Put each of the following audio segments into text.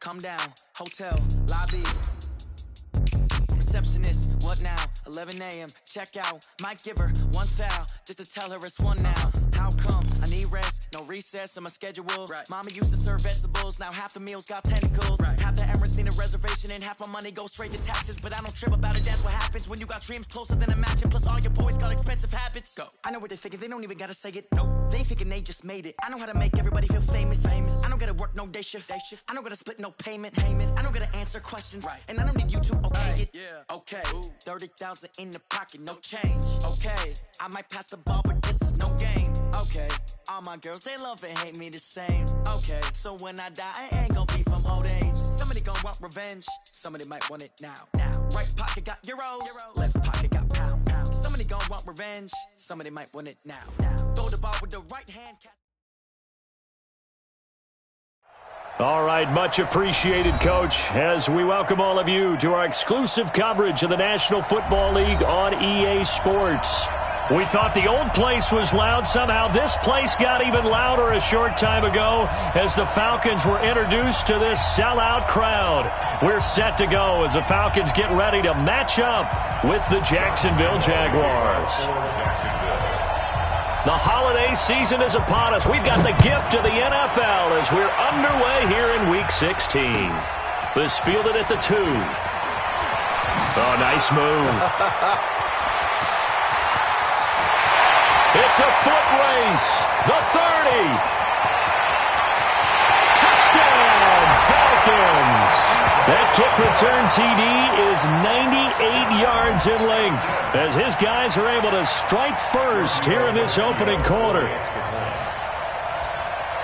come down, hotel, lobby. Receptionist, what now? 11 a.m., check out. Might give her one foul, just to tell her it's one now. How come? I need rest, no recess in my schedule. Right. Mama used to serve vegetables, now half the meals got tentacles. Right. Half the Emirates need a reservation and half my money goes straight to taxes. But I don't trip about it, that's what happens when you got dreams closer than a match. And plus all your boys got expensive habits. Go. I know what they're thinking, they don't even gotta say it. Nope. They ain't thinking they just made it. I know how to make everybody feel famous. I don't gotta work no day shift. I don't gotta split no payment. I don't gotta answer questions. Right. And I don't need you to okay it. Yeah. Okay. 30,000 in the pocket, no change. Okay. I might pass the ball, but this is no game. Okay. All my girls, they love and hate me the same. Okay. So when I die, I ain't gonna be from old age. Somebody gon' want revenge. Somebody might want it now. Right pocket got euros. Left pocket got pounds. Somebody gon' want revenge. Somebody might want it now. Throw the ball with the right hand. All right, much appreciated, Coach, as we welcome all of you to our exclusive coverage of the National Football League on EA Sports. We thought the old place was loud. Somehow this place got even louder a short time ago as the Falcons were introduced to this sellout crowd. We're set to go as the Falcons get ready to match up with the Jacksonville Jaguars. The holiday season is upon us. We've got the gift of the NFL as we're underway here in Week 16. This fielded at the 2. Oh, nice move. It's a foot race. The 30. Touchdown, Falcons. That kick return TD is 98 yards in length as his guys are able to strike first here in this opening quarter.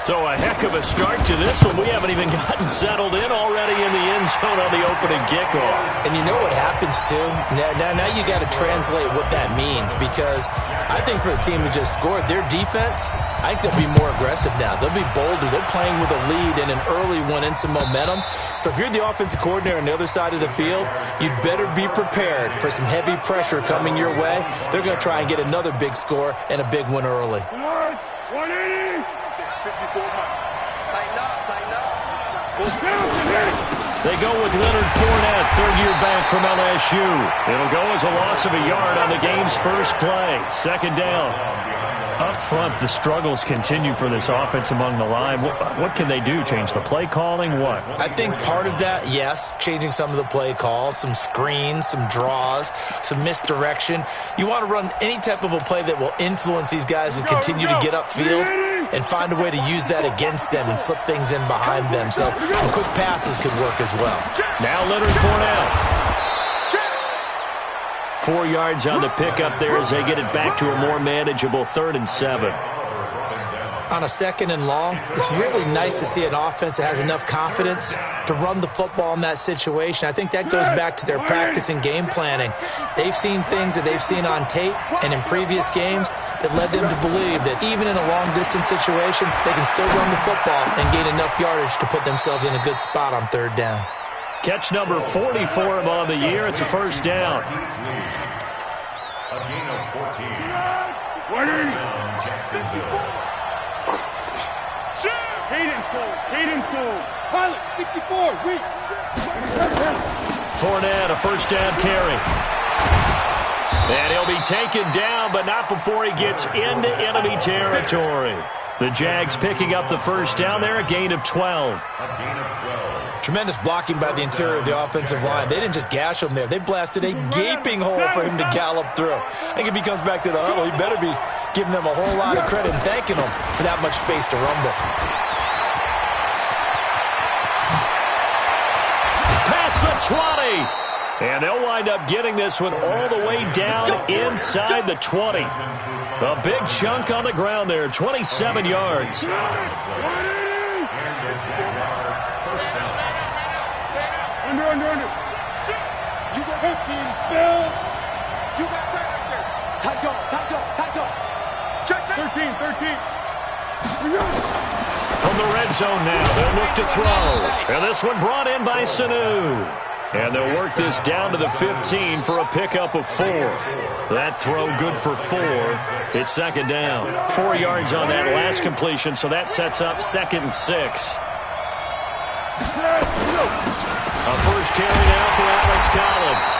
So a heck of a start to this one. We haven't even gotten settled in already in the end zone on the opening kickoff. And you know what happens, too? Now you got to translate what that means, because I think for the team who just scored, their defense, I think they'll be more aggressive now. They'll be bolder. They're playing with a lead and an early one and some momentum. So if you're the offensive coordinator on the other side of the field, you'd better be prepared for some heavy pressure coming your way. They're going to try and get another big score and a big one early. 180. 54. Tighten up. They go with Leonard Fournette, third-year back from LSU. It'll go as a loss of a yard on the game's first play. Second down. Up front, the struggles continue for this offense among the line. What can they do? Change the play calling? What? I think part of that, yes, changing some of the play calls, some screens, some draws, some misdirection. You want to run any type of a play that will influence these guys and continue to get upfield and find a way to use that against them and slip things in behind them. So some quick passes could work as well. Now Leonard Fournette. 4 yards on the pickup there as they get it back to a more manageable 3rd and 7. On a 2nd and long, it's really nice to see an offense that has enough confidence to run the football in that situation. I think that goes back to their practice and game planning. They've seen things that they've seen on tape and in previous games that led them to believe that even in a long-distance situation, they can still run the football and gain enough yardage to put themselves in a good spot on 3rd down. Catch number 40 for him on the year. It's a first down. A gain of 14. 20. Jacksonville. Hayden Cole. Pilot, 64. Weak. Fournette, a first down carry. And he'll be taken down, but not before he gets into enemy territory. The Jags picking up the first down there, a gain of 12. A gain of 12. Tremendous blocking by the interior of the offensive line. They didn't just gash him there. They blasted a gaping hole for him to gallop through. I think if he comes back to the huddle, he better be giving them a whole lot of credit and thanking them for that much space to rumble. Past the 20. And they'll wind up getting this one all the way down inside the 20. A big chunk on the ground there, 27 yards. Under. You got 13, spill. You got time right there. Tight go. Jackson. 13. From the red zone now, they'll look to throw. And this one brought in by Sanu. And they'll work this down to the 15 for a pickup of 4. That throw good for 4. It's second down. 4 yards on that last completion, so that sets up 2nd and 6. A first carry now for Alex Collins.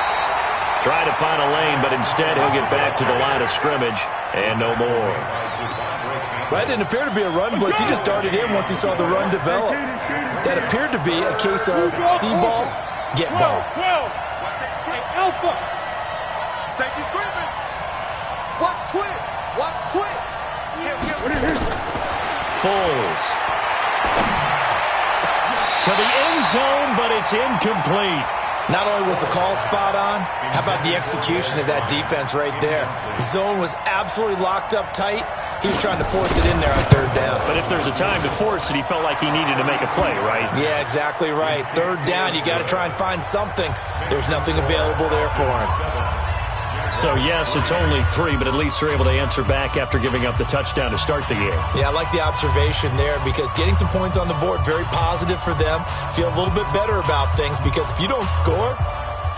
Trying to find a lane, but instead he'll get back to the line of scrimmage and no more. That didn't appear to be a run blitz. He just darted in once he saw the run develop. That appeared to be a case of see ball, get ball. Hey, Alpha. Safety screaming. Watch twist. Watch twist. Foles. To the end zone, but it's incomplete. Not only was the call spot on, how about the execution of that defense right there? Zone was absolutely locked up tight. He was trying to force it in there on third down. But if there's a time to force it, he felt like he needed to make a play, right? Yeah, exactly right. Third down, you got to try and find something. There's nothing available there for him. So, yes, it's only 3, but at least they're able to answer back after giving up the touchdown to start the game. Yeah, I like the observation there because getting some points on the board, very positive for them. Feel a little bit better about things because if you don't score,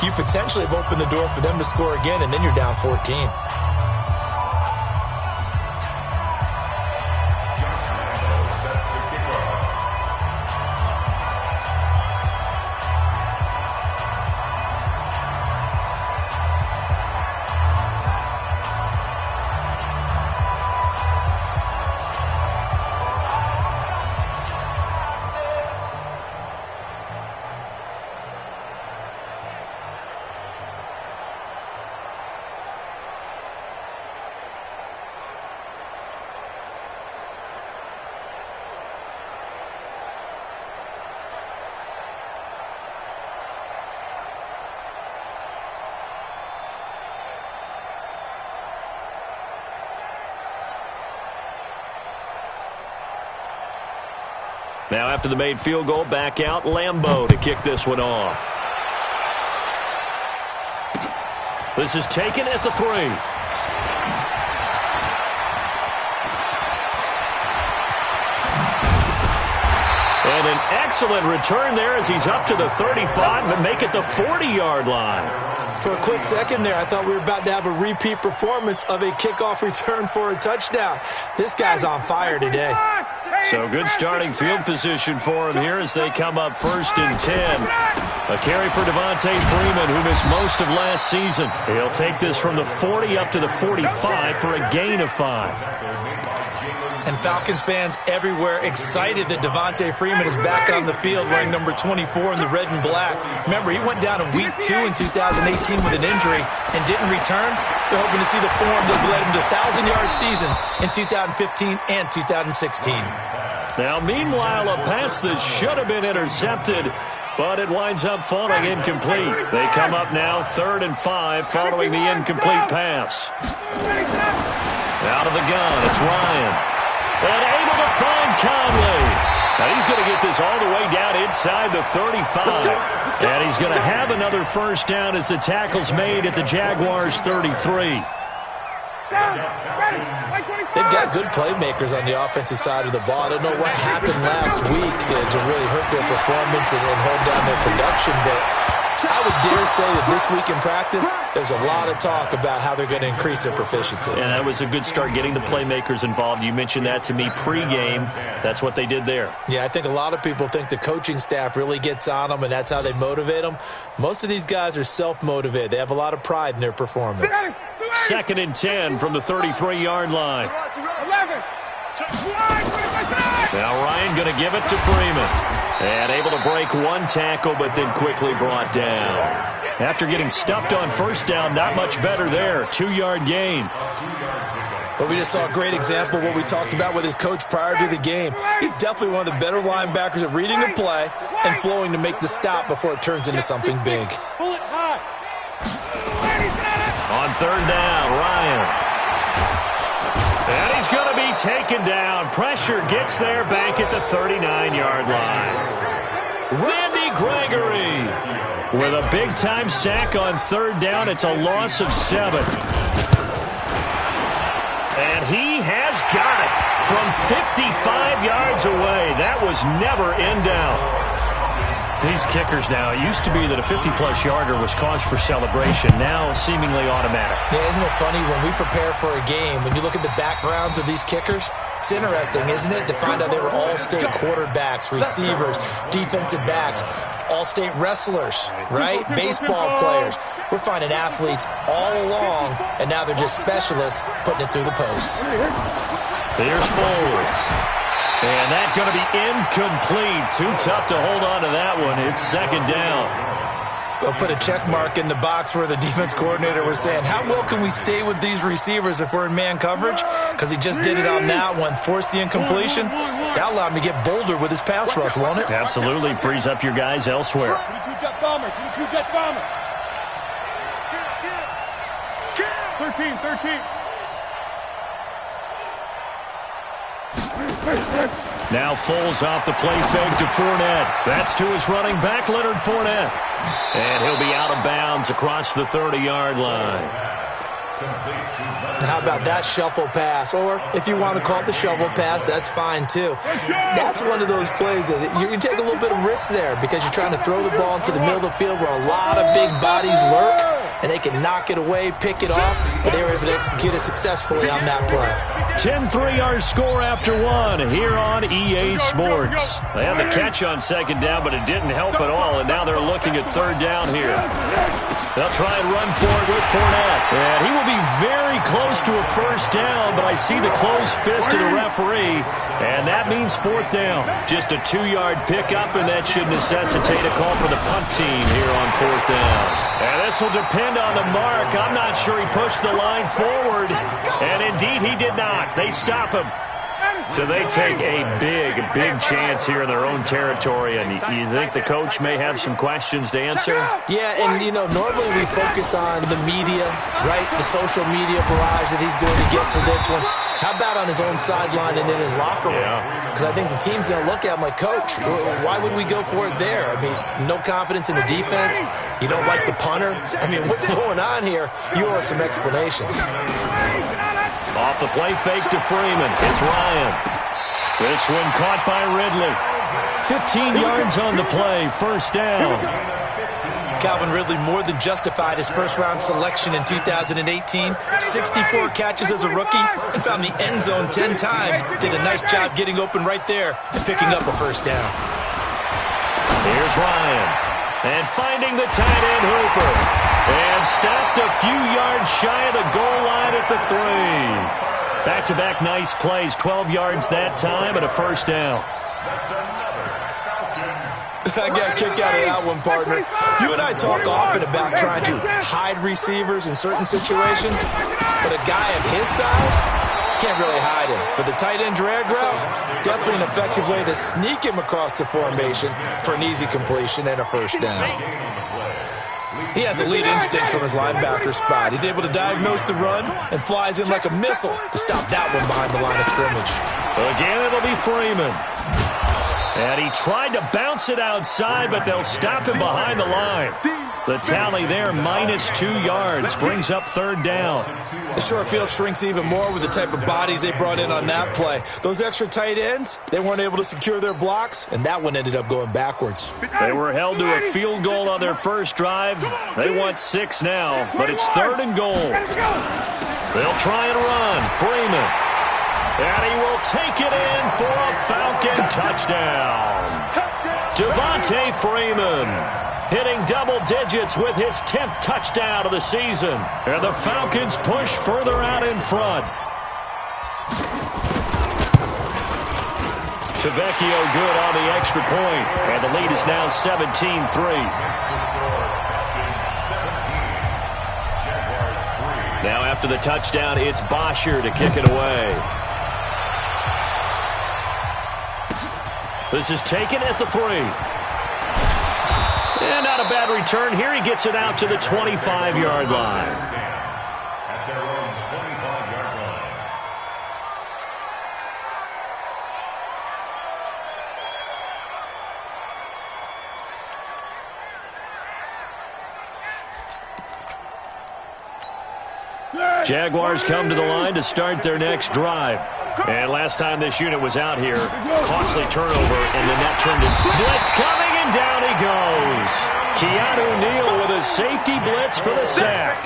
you potentially have opened the door for them to score again, and then you're down 14. Now after the made field goal, back out Lambeau to kick this one off. This is taken at the 3. And an excellent return there as he's up to the 35, but make it the 40-yard line. For a quick second there, I thought we were about to have a repeat performance of a kickoff return for a touchdown. This guy's on fire today. So good starting field position for him here as they come up 1st and 10. A carry for Devontae Freeman, who missed most of last season. He'll take this from the 40 up to the 45 for a gain of 5. And Falcons fans everywhere excited that Devontae Freeman is back on the field wearing number 24 in the red and black. Remember, he went down in Week 2 in 2018 with an injury and didn't return. They're hoping to see the form that led him to 1,000-yard seasons in 2015 and 2016. Now, meanwhile, a pass that should have been intercepted, but it winds up falling incomplete. They come up now 3rd and 5 following the incomplete pass. Out of the gun, it's Ryan. And able to find Conley. Now he's going to get this all the way down inside the 35. And he's going to have another first down as the tackle's made at the Jaguars' 33. They've got good playmakers on the offensive side of the ball. I don't know what happened last week to really hurt their performance and hold down their production, but I would dare say that this week in practice, there's a lot of talk about how they're going to increase their proficiency. And that was a good start, getting the playmakers involved. You mentioned that to me pregame. That's what they did there. Yeah, I think a lot of people think the coaching staff really gets on them, and that's how they motivate them. Most of these guys are self-motivated. They have a lot of pride in their performance. 2nd and 10 from the 33-yard line. 11. Now Ryan going to give it to Freeman. And able to break one tackle, but then quickly brought down. After getting stuffed on first down, not much better there. 2-yard gain. Well, we just saw a great example of what we talked about with his coach prior to the game. He's definitely one of the better linebackers at reading a play and flowing to make the stop before it turns into something big. On 3rd down, Ryan. And he's going to be taken down. Pressure gets there back at the 39-yard line. Randy Gregory with a big-time sack on 3rd down. It's a loss of 7. And he has got it from 55 yards away. That was never in doubt. These kickers now, it used to be that a 50-plus yarder was cause for celebration. Now seemingly automatic. Yeah, isn't it funny? When we prepare for a game, when you look at the backgrounds of these kickers, It's interesting, isn't it, to find out they were all-state quarterbacks, receivers, defensive backs, all-state wrestlers, right? Baseball players. We're finding athletes all along, and now they're just specialists putting it through the posts. Here's Foles. And that's going to be incomplete. Too tough to hold on to that one. It's second down. We'll put a check mark in the box where the defense coordinator was saying, how well can we stay with these receivers if we're in man coverage? Because he just did it on that one, forced the incompletion. That allowed him to get bolder with his pass rush, won't it? Absolutely. Frees up your guys elsewhere. 22 jet bombers. 22 jet bombers. 13. Now Foles off the play fake to Fournette. That's to his running back, Leonard Fournette. And he'll be out of bounds across the 30-yard line. How about that shuffle pass? Or if you want to call it the shovel pass, that's fine too. That's one of those plays that you take a little bit of risk there because you're trying to throw the ball into the middle of the field where a lot of big bodies lurk, and they can knock it away, pick it off, but they were able to execute it successfully on that play. 10-3 our score after one here on EA Sports. They had the catch on second down, but it didn't help at all, and now they're looking at third down here. They'll try and run for it with Fournette. And he will be very close to a first down, but I see the closed fist of the referee, and that means fourth down. Just a 2-yard pickup, and that should necessitate a call for the punt team here on fourth down. And this will depend on the mark. I'm not sure he pushed the line forward, and indeed he did not. They stop him. So they take a big chance here in their own territory, and you think the coach may have some questions to answer? Yeah, and, normally we focus on the media, right, the social media barrage that he's going to get for this one. How about on his own sideline and in his locker room? Because I think the team's going to look at him like, Coach, why would we go for it there? I mean, no confidence in the defense. You don't like the punter. I mean, what's going on here? You owe us some explanations. Off the play fake to Freeman. It's Ryan. This one caught by Ridley. 15 yards on the play. First down. Calvin Ridley more than justified his first-round selection in 2018. 64 catches as a rookie and found the end zone 10 times. Did a nice job getting open right there and picking up a first down. Here's Ryan. And finding the tight end Hooper. And stopped a few yards shy of the goal line at the 3. Back-to-back nice plays. 12 yards that time and a first down. I got a kick out of that one, partner. You and I talk often about trying to hide receivers in certain situations, but a guy of his size can't really hide him. But the tight end drag route, definitely an effective way to sneak him across the formation for an easy completion and a first down. He has elite instincts from his linebacker spot. He's able to diagnose the run and flies in like a missile to stop that one behind the line of scrimmage. Again, it'll be Freeman. And he tried to bounce it outside, but they'll stop him behind the line. The tally there, -2 yards, brings up third down. The short field shrinks even more with the type of bodies they brought in on that play. Those extra tight ends, they weren't able to secure their blocks, and that one ended up going backwards. They were held to a field goal on their first drive. They want 6 now, but it's third and goal. They'll try and run. Freeman. And he will take it in for a Falcon touchdown. Devontae Freeman hitting double digits with his 10th touchdown of the season. And the Falcons push further out in front. Tavecchio good on the extra point. And the lead is now 17-3. Now after the touchdown, it's Bosher to kick it away. This is taken at the 3. And not a bad return here. He gets it out to the 25-yard line. Jaguars come to the line to start their next drive. And last time this unit was out here, costly turnover, and then that turned in blitz coming, and down he goes. Keanu Neal with a safety blitz for the sack.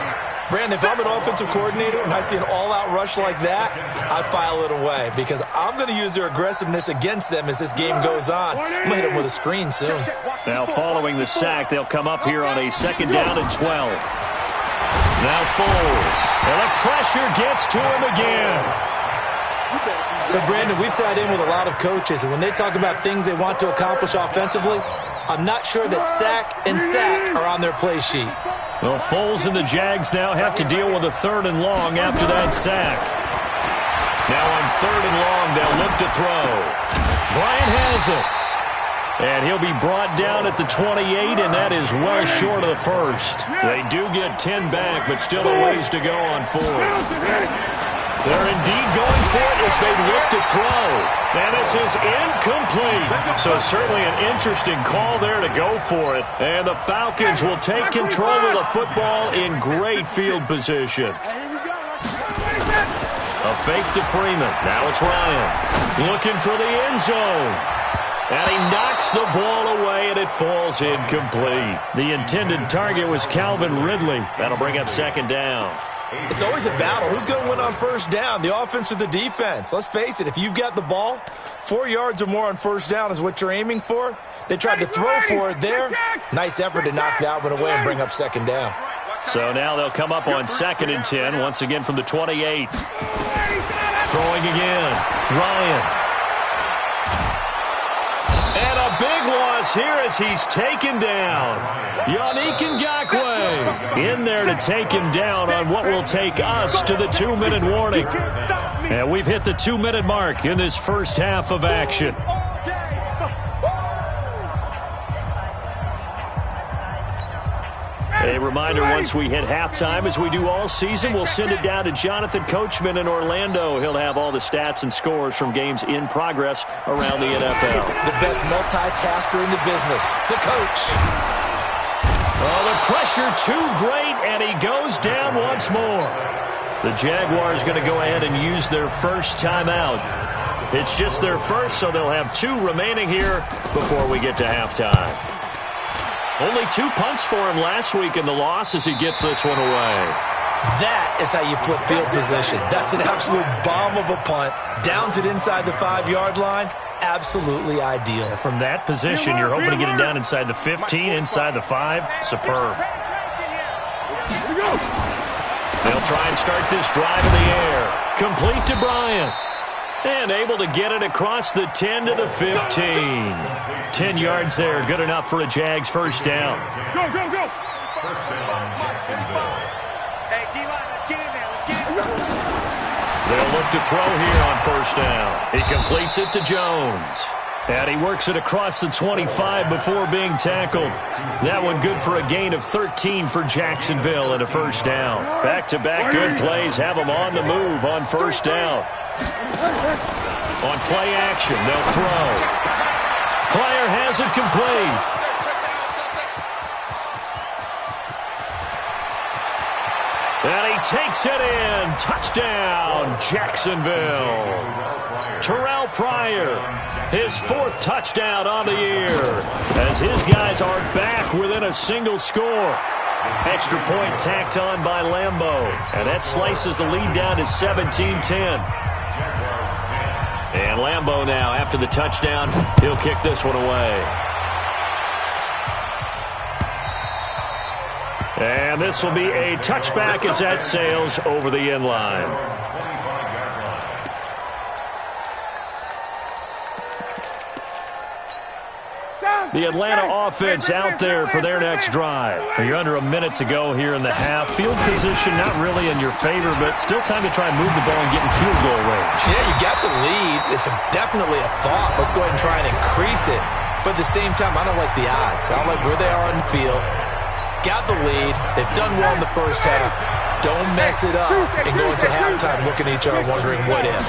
Brandon, if I'm an offensive coordinator and I see an all-out rush like that, I file it away because I'm going to use their aggressiveness against them as this game goes on. I'm going to hit them with a screen soon. Now following the sack, they'll come up here on a 2nd down and 12. Now Foles. And the pressure gets to him again. So, Brandon, we've sat in with a lot of coaches, and when they talk about things they want to accomplish offensively, I'm not sure that sack and sack are on their play sheet. Well, Foles and the Jags now have to deal with a 3rd and long after that sack. Now on 3rd and long, they'll look to throw. Bryant has it. And he'll be brought down at the 28, and that is well short of the first. They do get 10 back, but still a ways to go on 4th. They're indeed going for it as they look to throw. And this is incomplete. So certainly an interesting call there to go for it. And the Falcons will take control of the football in great field position. A fake to Freeman. Now it's Ryan looking for the end zone. And he knocks the ball away, and it falls incomplete. The intended target was Calvin Ridley. That'll bring up 2nd down. It's always a battle. Who's going to win on 1st down, the offense or the defense? Let's face it, if you've got the ball, 4 yards or more on 1st down is what you're aiming for. They tried to throw for it there. Nice effort to knock that one away and bring up 2nd down. So now they'll come up on 2nd and 10, once again from the 28. Throwing again. Ryan. And a big loss here as he's taken down. Yannick Ngakoue in there to take him down on what will take us to the 2-minute warning. And we've hit the 2-minute mark in this first half of action. A reminder, once we hit halftime, as we do all season, we'll send it down to Jonathan Coachman in Orlando. He'll have all the stats and scores from games in progress around the NFL. The best multitasker in the business, the coach. Oh, the pressure too great, and he goes down once more. The Jaguars going to go ahead and use their first timeout. It's just their first, so they'll have 2 remaining here before we get to halftime. Only 2 punts for him last week in the loss as he gets this one away. That is how you flip field position. That's an absolute bomb of a punt. Downs it inside the 5-yard line. Absolutely ideal. From that position, you're hoping to get it down inside the 15, inside the 5. Superb. They'll try and start this drive in the air. Complete to Bryant. And able to get it across the 10 to the 15. 10 yards there, good enough for a Jags first down. Go, go, go. First down, Jacksonville. Hey, D-line, let's get in there. Let's get in there. They'll look to throw here on first down. He completes it to Jones. And he works it across the 25 before being tackled. That one good for a gain of 13 for Jacksonville and a first down. Back-to-back good plays have them on the move on first down. On play action, they'll throw. Player has it complete. And he takes it in. Touchdown, Jacksonville. Terrell Pryor, his 4th touchdown on the year, as his guys are back within a single score. Extra point tacked on by Lambeau, and that slices the lead down to 17-10. And Lambeau now, after the touchdown, he'll kick this one away. And this will be a touchback as that sails over the end line. The Atlanta offense out there for their next drive. You're under a minute to go here in the half. Field position not really in your favor, but still time to try and move the ball and get in field goal range. Yeah, you got the lead. It's definitely a thought. Let's go ahead and try and increase it. But at the same time, I don't like the odds. I don't like where they are on the field. Got the lead. They've done well in the first half. Don't mess it up and go into halftime looking at each other wondering what if.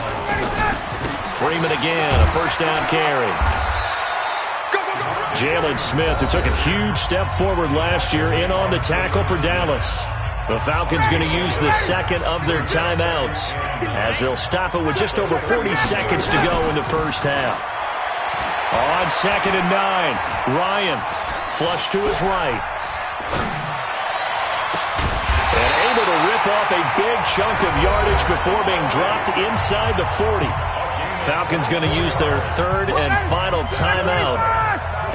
Freeman again, a first down carry. Jalen Smith, who took a huge step forward last year, in on the tackle for Dallas. The Falcons going to use the 2nd of their timeouts as they'll stop it with just over 40 seconds to go in the first half. On 2nd and 9, Ryan flush to his right. And able to rip off a big chunk of yardage before being dropped inside the 40. Falcons going to use their third and final timeout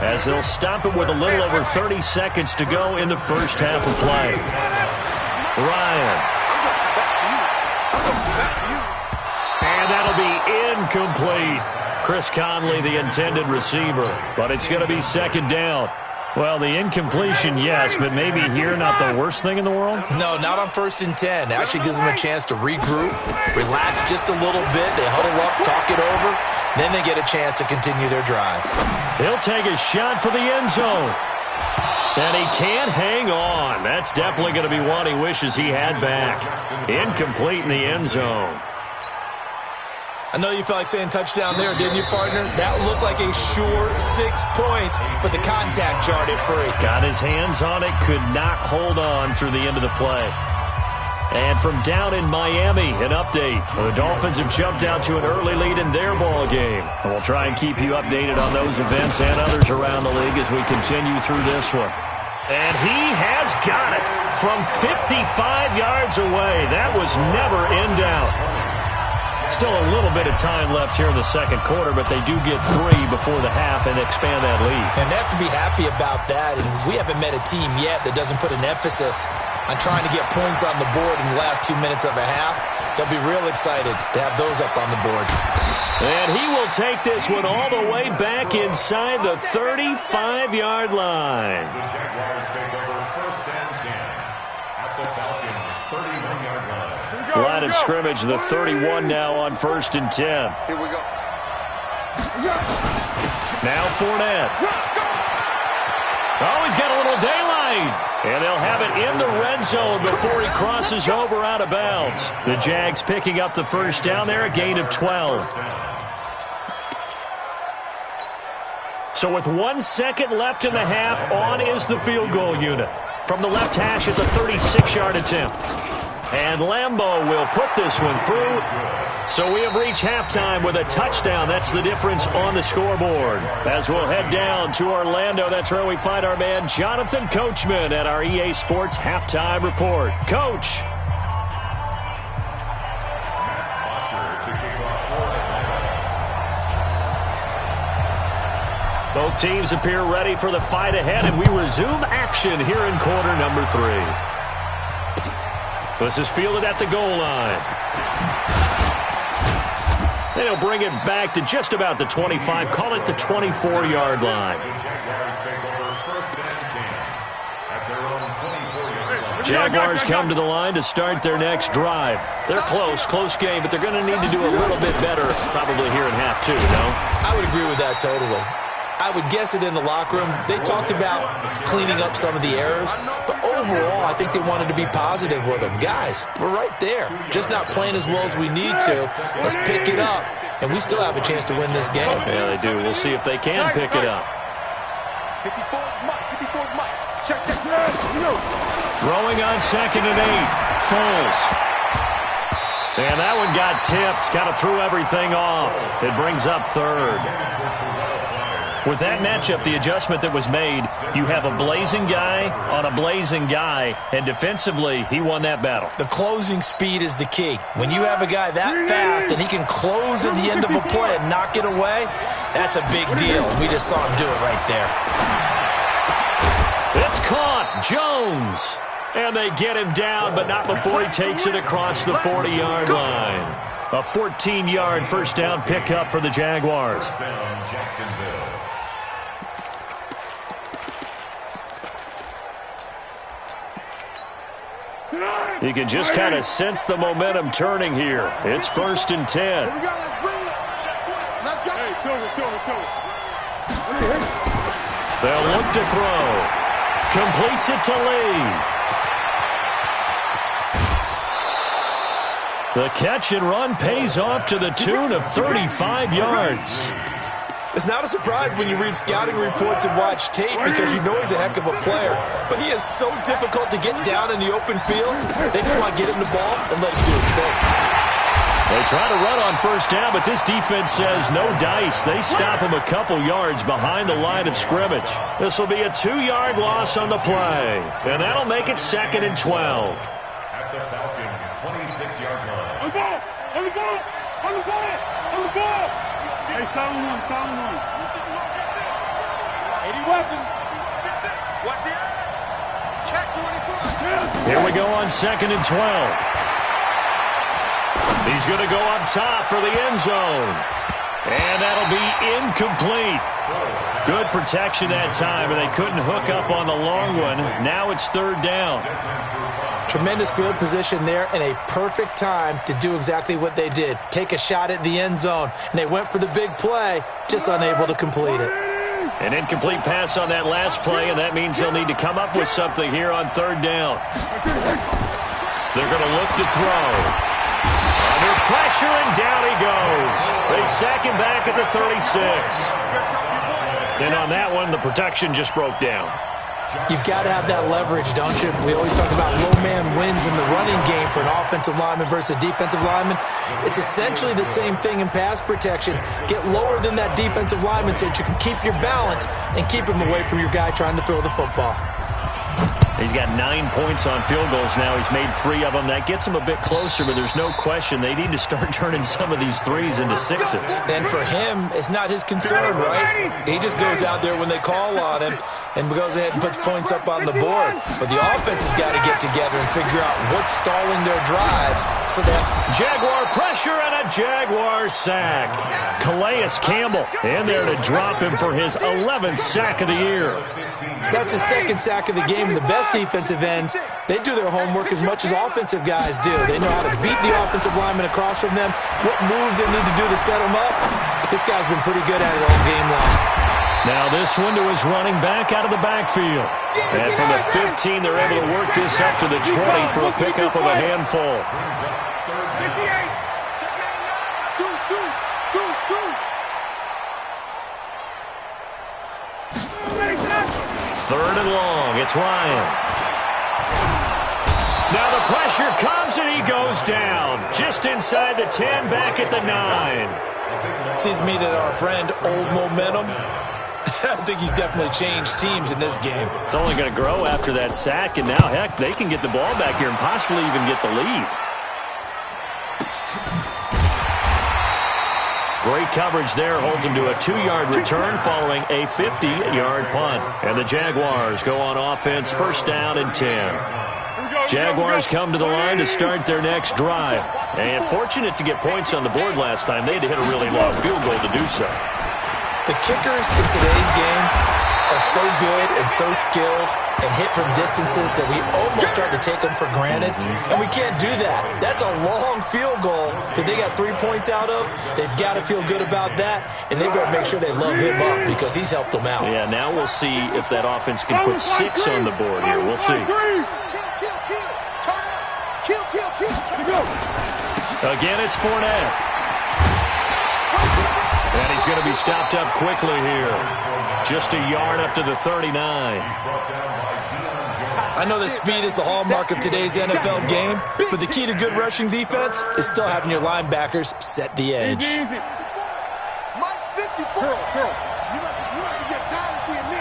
as they'll stop it with a little over 30 seconds to go in the first half of play. Ryan. And that'll be incomplete. Chris Conley, the intended receiver, but it's going to be second down. Well, the incompletion, yes, but maybe here not the worst thing in the world? No, not on 1st and 10. It actually gives them a chance to regroup, relax just a little bit. They huddle up, talk it over, then they get a chance to continue their drive. He'll take a shot for the end zone. And he can't hang on. That's definitely going to be one he wishes he had back. Incomplete in the end zone. I know you felt like saying touchdown there, didn't you, partner? That looked like a sure 6 points, but the contact jarred it free. Got his hands on it, could not hold on through the end of the play. And from down in Miami, an update. The Dolphins have jumped out to an early lead in their ball game. And we'll try and keep you updated on those events and others around the league as we continue through this one. And he has got it from 55 yards away. That was never in doubt. Still a little bit of time left here in the second quarter, but they do get 3 before the half and expand that lead. And they have to be happy about that. And we haven't met a team yet that doesn't put an emphasis on trying to get points on the board in the last 2 minutes of a half. They'll be real excited to have those up on the board. And he will take this one all the way back inside the 35-yard line. The Jaguars take over 1st and 10 at the Falcons' 31-yard line. Line of scrimmage, the 31 now on 1st and 10. Here we go. Now Fournette. Oh, he's got a little daylight. And they'll have it in the red zone before he crosses over out of bounds. The Jags picking up the first down there, a gain of 12. So with 1 second left in the half, on is the field goal unit. From the left hash, it's a 36-yard attempt. And Lambeau will put this one through. So we have reached halftime with a touchdown. That's the difference on the scoreboard. As we'll head down to Orlando, that's where we find our man Jonathan Coachman at our EA Sports Halftime Report. Coach. Both teams appear ready for the fight ahead, and we resume action here in quarter number 3. This is fielded at the goal line. And he'll bring it back to just about the 25, call it the 24-yard line. Jaguars come to the line to start their next drive. They're close game, but they're going to need to do a little bit better probably here in half 2, no? I would agree with that totally. I would guess it in the locker room. They talked about cleaning up some of the errors, but overall, I think they wanted to be positive with them. Guys, we're right there. Just not playing as well as we need to. Let's pick it up, and we still have a chance to win this game. Yeah, they do. We'll see if they can pick it up. 54's Mike. Check. Throwing on 2nd and 8. Foles. And that one got tipped. Kind of threw everything off. It brings up 3rd. With that matchup, the adjustment that was made, you have a blazing guy on a blazing guy, and defensively, he won that battle. The closing speed is the key. When you have a guy that fast and he can close at the end of a play and knock it away, that's a big deal. We just saw him do it right there. It's caught. Jones. And they get him down, but not before he takes it across the 40-yard line. A 14-yard first down pickup for the Jaguars. You can just kind of sense the momentum turning here. It's 1st and 10. Here we go. Let's bring it. Let's go. They'll look to throw. Completes it to Lee. The catch and run pays off to the tune of 35 yards. It's not a surprise when you read scouting reports and watch tape because you know he's a heck of a player. But he is so difficult to get down in the open field. They just want to get him the ball and let him do his thing. They try to run on first down, but this defense says no dice. They stop them a couple yards behind the line of scrimmage. This will be a 2-yard loss on the play, and that'll make it 2nd and 12. At the Falcons' 26-yard line. On the ball! On the ball! On the ball! On the ball! Hey, sound one, sound one. 80 weapons. What's the check 24. Here we go on 2nd and 12. He's going to go up top for the end zone. And that'll be incomplete. Good protection that time, and they couldn't hook up on the long one. Now it's 3rd down. Tremendous field position there and a perfect time to do exactly what they did. Take a shot at the end zone. And they went for the big play, just unable to complete it. An incomplete pass on that last play, and that means they'll need to come up with something here on 3rd down. They're going to look to throw. Under pressure, and down he goes. They sack him back at the 36. And on that one, the protection just broke down. You've got to have that leverage, don't you? We always talk about low man wins in the running game for an offensive lineman versus a defensive lineman. It's essentially the same thing in pass protection. Get lower than that defensive lineman so that you can keep your balance and keep him away from your guy trying to throw the football. He's got 9 points on field goals now. He's made 3 of them. That gets him a bit closer, but there's no question they need to start turning some of these threes into sixes. And for him, it's not his concern, right? He just goes out there when they call on him and goes ahead and puts points up on the board. But the offense has got to get together and figure out what's stalling their drives. So they have to... Jaguar pressure and a Jaguar sack. Calais Campbell in there to drop him for his 11th sack of the year. That's his 2nd sack of the game. And the best defensive ends, they do their homework as much as offensive guys do. They know how to beat the offensive lineman across from them, what moves they need to do to set them up. This guy's been pretty good at it all game long. Now this one to his running back out of the backfield. And from the 15, they're able to work this up to the 20 for a pickup of a handful. 3rd and long. It's Ryan. Now the pressure comes and he goes down. Just inside the 10, back at the 9. Seems to me that our friend, Old Momentum, I think he's definitely changed teams in this game. It's only going to grow after that sack, and now, heck, they can get the ball back here and possibly even get the lead. Great coverage there, holds him to a 2-yard return following a 50-yard punt. And the Jaguars go on offense, 1st down and 10. Jaguars come to the line to start their next drive. And fortunate to get points on the board last time. They had to hit a really long field goal to do so. The kickers in today's game are so good and so skilled and hit from distances that we almost start to take them for granted. And we can't do that. That's a long field goal that they got 3 points out of. They've got to feel good about that, and they better make sure they load him up because he's helped them out. Yeah, now we'll see if that offense can put 6 on the board here. We'll see. Again, it's Fournette. And he's going to be stopped up quickly here. Just a yard up to the 39. I know that speed is the hallmark of today's NFL game, but the key to good rushing defense is still having your linebackers set the edge. Mike 54. You must get tired of seeing me.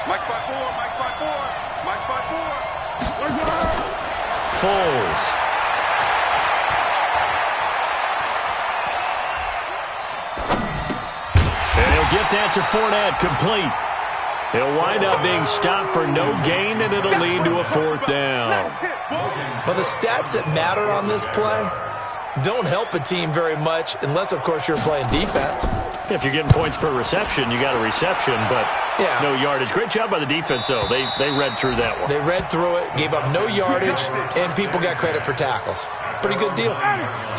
Mike 5-4, Mike 5-4, Mike 5-4. Foles. Get that to Fournette, complete. He'll wind up being stopped for no gain, and it'll lead to a 4th down. But the stats that matter on this play don't help a team very much unless, of course, you're playing defense. If you're getting points per reception, you got a reception, but no yardage. Great job by the defense, though. They read through that one. They read through it, gave up no yardage, and people got credit for tackles. Pretty good deal.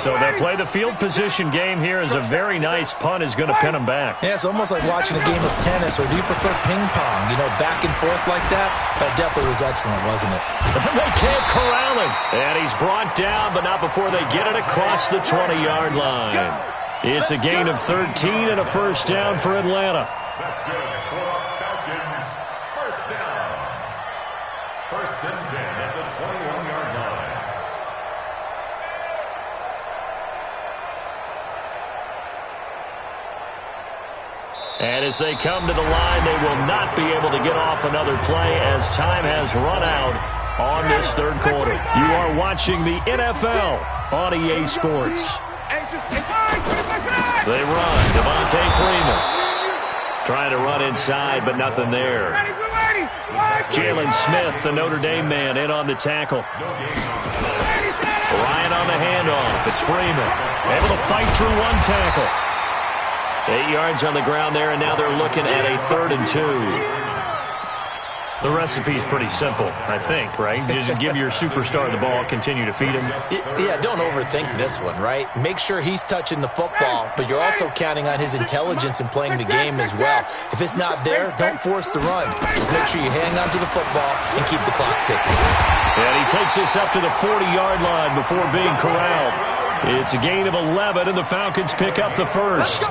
So they'll play the field position game here as a very nice punt is going to pin them back. Yeah, it's almost like watching a game of tennis, or do you prefer ping pong? You know, back and forth like that? That definitely was excellent, wasn't it? They can't corral him. And he's brought down, but not before they get it across the 20-yard line. It's a gain of 13 and a 1st down for Atlanta. That's good for the Falcons. 1st down. 1st and 10 at the 21-yard line. And as they come to the line, they will not be able to get off another play as time has run out on this third quarter. You are watching the NFL on EA Sports. They run. Devontae Freeman trying to run inside, but nothing there. Jalen Smith, the Notre Dame man, in on the tackle. Ryan on the handoff. It's Freeman. Able to fight through one tackle. 8 yards on the ground there, and now they're looking at a 3rd and 2. The recipe's pretty simple, I think, right? Just give your superstar the ball, continue to feed him. Yeah, don't overthink this one, right? Make sure he's touching the football, but you're also counting on his intelligence in playing the game as well. If it's not there, don't force the run. Just make sure you hang on to the football and keep the clock ticking. And he takes this up to the 40-yard line before being corralled. It's a gain of 11, and the Falcons pick up the first.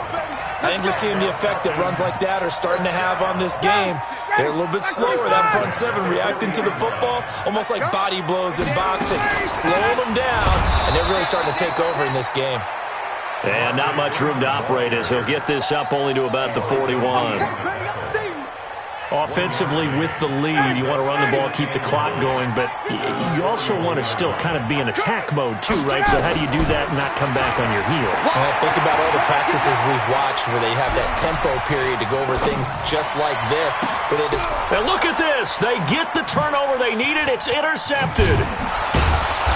I think we're seeing the effect that runs like that are starting to have on this game. They're a little bit slower, that front seven, reacting to the football, almost like body blows in boxing. Slowing them down, and they're really starting to take over in this game. And not much room to operate as he'll get this up only to about the 41. Offensively with the lead, you want to run the ball, keep the clock going, but you also want to still kind of be in attack mode too, right? So how do you do that and not come back on your heels? Think about all the practices we've watched where they have that tempo period to go over things just like this, where they just... And look at this. They get the turnover they needed. It's intercepted.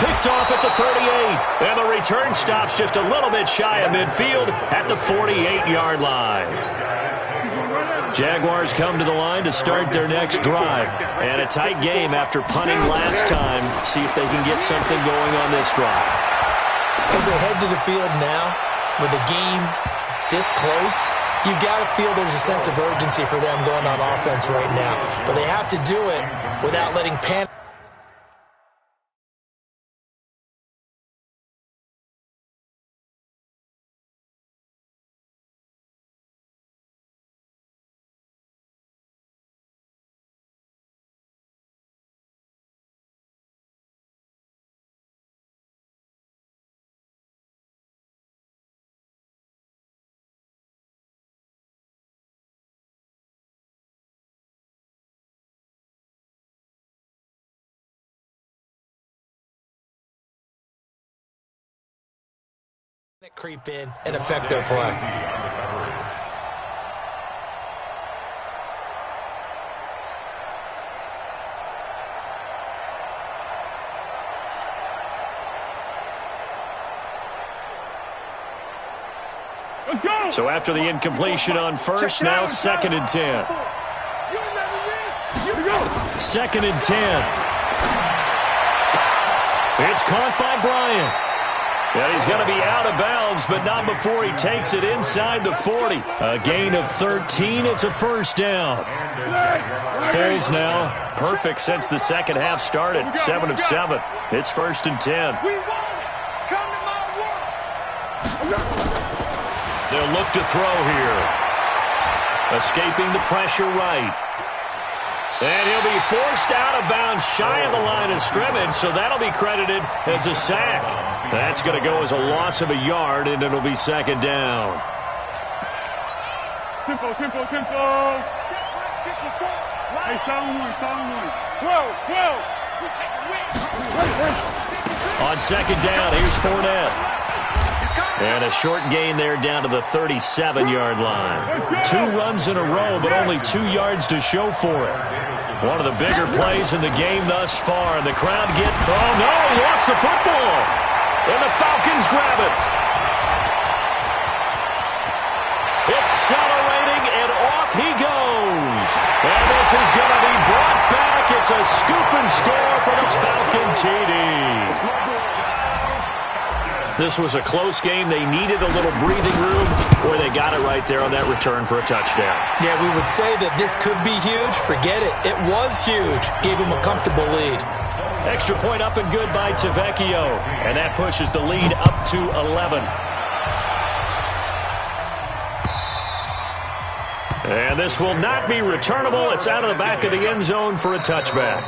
Picked off at the 38. And the return stops just a little bit shy of midfield at the 48-yard line. Jaguars come to the line to start their next drive. And a tight game after punting last time. See if they can get something going on this drive. As they head to the field now, with the game this close, you've got to feel there's a sense of urgency for them going on offense right now. But they have to do it without letting panic. Creep in and affect their play. So after the incompletion on first, now 2nd and 10. 2nd and 10. It's caught by Bryant. And he's going to be out of bounds, but not before he takes it inside the 40. A gain of 13. It's a first down. Foles now. Perfect since the second half started. 7 of 7. It's 1st and 10. They'll look to throw here. Escaping the pressure right. And he'll be forced out of bounds shy of the line of scrimmage, so that'll be credited as a sack. That's going to go as a loss of a yard, and it'll be 2nd down. Tempo. Hey, sound one. 12. On 2nd down, here's Fournette. And a short gain there down to the 37-yard line. 2 runs in a row, but only 2 yards to show for it. One of the bigger plays in the game thus far. And the crowd get... Oh, no, he lost the football. And the Falcons grab it. Accelerating, and off he goes. And this is going to be brought back. It's a scoop and score for the Falcon TD. This was a close game. They needed a little breathing room, or they got it right there on that return for a touchdown. Yeah, we would say that this could be huge. Forget it. It was huge. Gave him a comfortable lead. Extra point up and good by Tavecchio. And that pushes the lead up to 11. And this will not be returnable. It's out of the back of the end zone for a touchback.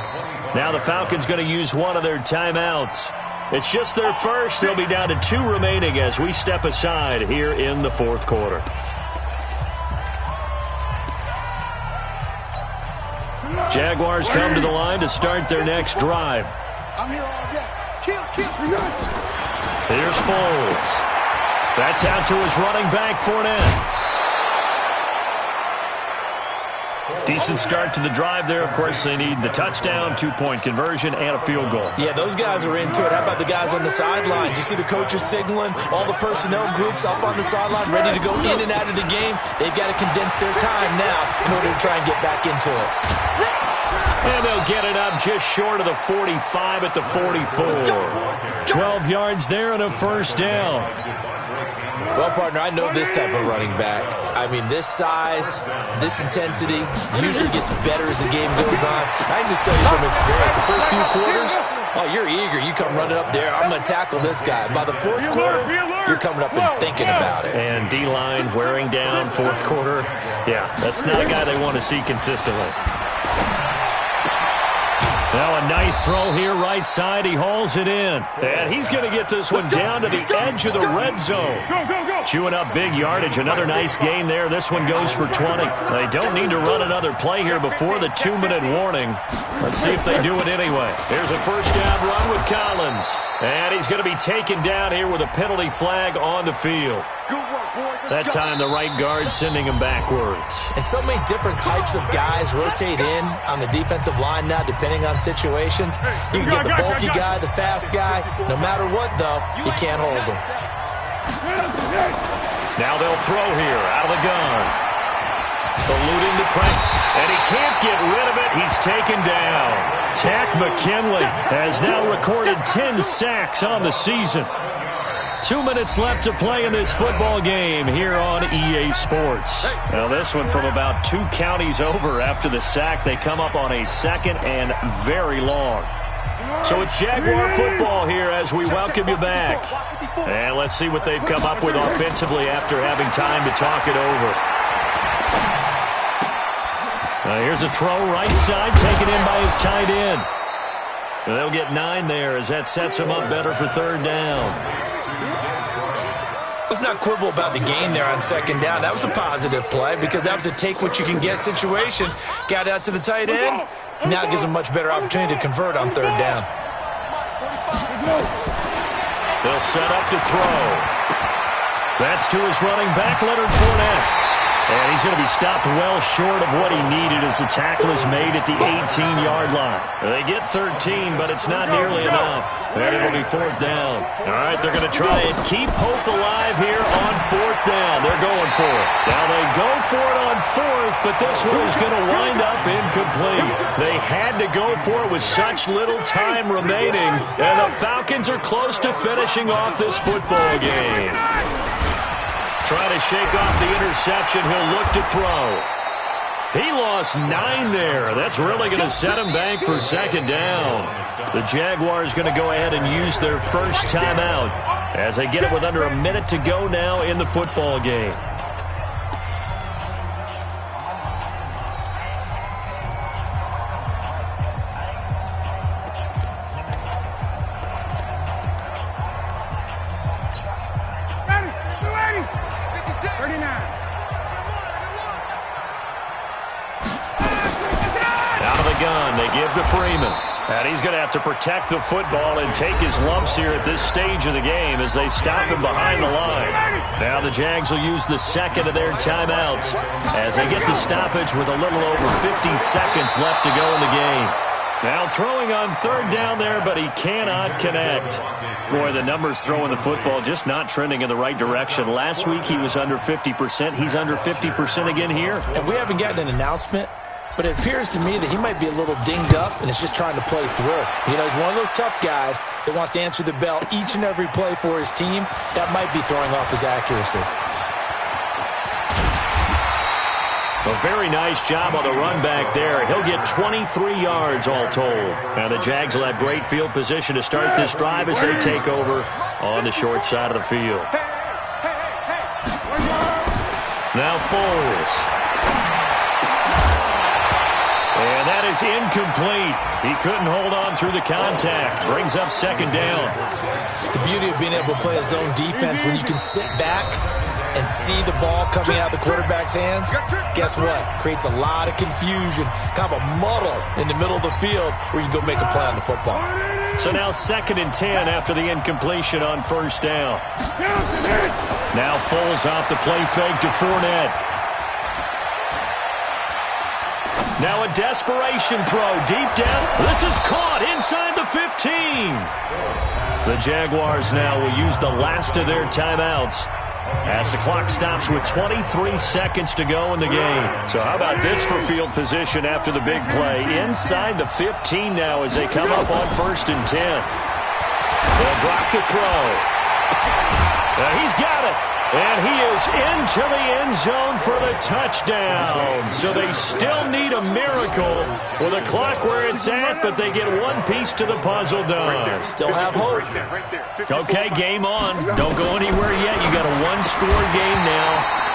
Now the Falcons going to use one of their timeouts. It's just their first. They'll be down to 2 remaining as we step aside here in the 4th quarter. Jaguars come to the line to start their next drive. I'm here all day. Kill. Here's Foles. That's out to his running back, Fournette. Decent start to the drive there. Of course, they need the touchdown, 2-point conversion, and a field goal. Yeah, those guys are into it. How about the guys on the sideline? Do you see the coaches signaling? All the personnel groups up on the sideline ready to go in and out of the game. They've got to condense their time now in order to try and get back into it. And they'll get it up just short of the 45 at the 44. 12 yards there and a first down. Well, partner, I know this type of running back. I mean, this size, this intensity usually gets better as the game goes on. I can just tell you from experience, the first few quarters, oh, you're eager. You come running up there, I'm going to tackle this guy. By the fourth quarter, you're coming up and thinking about it. And D-line wearing down fourth quarter. Yeah, that's not a guy they want to see consistently. Now a nice throw here right side. He hauls it in. And he's going to get this one down to the edge of the red zone. Chewing up big yardage. Another nice gain there. This one goes for 20. They don't need to run another play here before the 2-minute warning. Let's see if they do it anyway. Here's a first down run with Collins. And he's going to be taken down here with a penalty flag on the field. That time the right guard sending him backwards. And so many different types of guys rotate in on the defensive line now depending on situations. You can get the bulky guy, the fast guy. No matter what, though, you can't hold him. Now they'll throw here out of the gun. Eluding the pressure. And he can't get rid of it. He's taken down. Tack McKinley has now recorded 10 sacks on the season. 2 minutes left to play in this football game here on EA Sports. Now this one from about 2 counties over after the sack. They come up on a second and very long. So it's Jaguar football here as we welcome you back. And let's see what they've come up with offensively after having time to talk it over. Here's a throw right side taken in by his tight end. They'll get 9 there as that sets them up better for third down. Let's not quibble about the gain there on second down. That was a positive play because that was a take-what-you-can-get situation. Got out to the tight end. Now it gives them a much better opportunity to convert on third down. They'll set up to throw. That's to his running back, Leonard Fournette. And he's going to be stopped well short of what he needed as the tackle is made at the 18-yard line. They get 13, but it's not nearly enough. And it'll be fourth down. All right, they're going to try and keep hope alive here on fourth down. They're going for it. Now they go for it on fourth, but this one is going to wind up incomplete. They had to go for it with such little time remaining, and the Falcons are close to finishing off this football game. Trying to shake off the interception. He'll look to throw. He lost 9 there. That's really going to set him back for second down. The Jaguars going to go ahead and use their first timeout as they get it with under a minute to go now in the football game. And he's going to have to protect the football and take his lumps here at this stage of the game as they stop him behind the line. Now the Jags will use the second of their timeouts as they get the stoppage with a little over 50 seconds left to go in the game. Now throwing on third down there, but he cannot connect. Boy, the numbers throwing the football just not trending in the right direction. Last week he was under 50%. He's under 50% again here. And we haven't gotten an announcement, but it appears to me that he might be a little dinged up and is just trying to play through. You know, he's one of those tough guys that wants to answer the bell each and every play for his team. That might be throwing off his accuracy. A very nice job on the run back there. He'll get 23 yards all told. Now the Jags will have great field position to start this drive as they take over on the short side of the field. Now Foles. And that is incomplete. He couldn't hold on through the contact. Brings up second down. The beauty of being able to play a zone defense when you can sit back and see the ball coming out of the quarterback's hands, guess what? Creates a lot of confusion, kind of a muddle in the middle of the field where you can go make a play on the football. So now 2nd and 10 after the incompletion on 1st down. Now Foles off the play fake to Fournette. Now a desperation throw deep down. This is caught inside the 15. The Jaguars now will use the last of their timeouts as the clock stops with 23 seconds to go in the game. So how about this for field position after the big play? Inside the 15 now as they come up on 1st and 10. They'll drop to throw. He's got it. And he is into the end zone for the touchdown. So they still need a miracle with a clock where it's at, but they get one piece to the puzzle done. Still have hope. Okay, game on. Don't go anywhere yet. You got a one-score game now.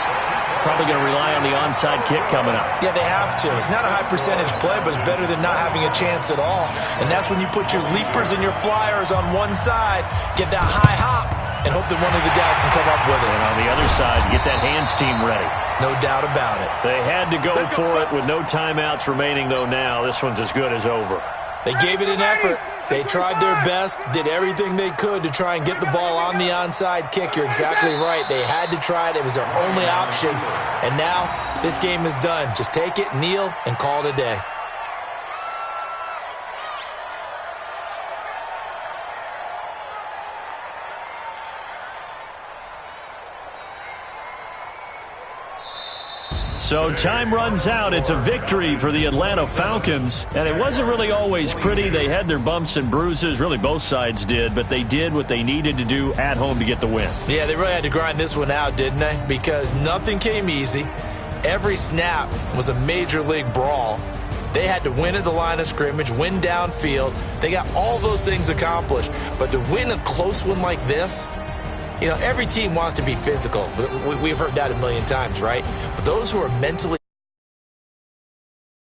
Probably going to rely on the onside kick coming up. Yeah, they have to. It's not a high-percentage play, but it's better than not having a chance at all. And that's when you put your leapers and your flyers on one side, get that high hop, and hope that one of the guys can come up with it. And on the other side, get that hands team ready. No doubt about it. They had to go for it with no timeouts remaining, though, now. This one's as good as over. They gave it an effort. They tried their best, did everything they could to try and get the ball on the onside kick. You're exactly right. They had to try it. It was their only option. And now this game is done. Just take it, kneel, and call it a day. So time runs out. It's a victory for the Atlanta Falcons. And it wasn't really always pretty. They had their bumps and bruises. Really, both sides did. But they did what they needed to do at home to get the win. Yeah, they really had to grind this one out, didn't they? Because nothing came easy. Every snap was a major league brawl. They had to win at the line of scrimmage, win downfield. They got all those things accomplished. But to win a close one like this, you know, every team wants to be physical. We've heard that a million times, right? But those who are mentally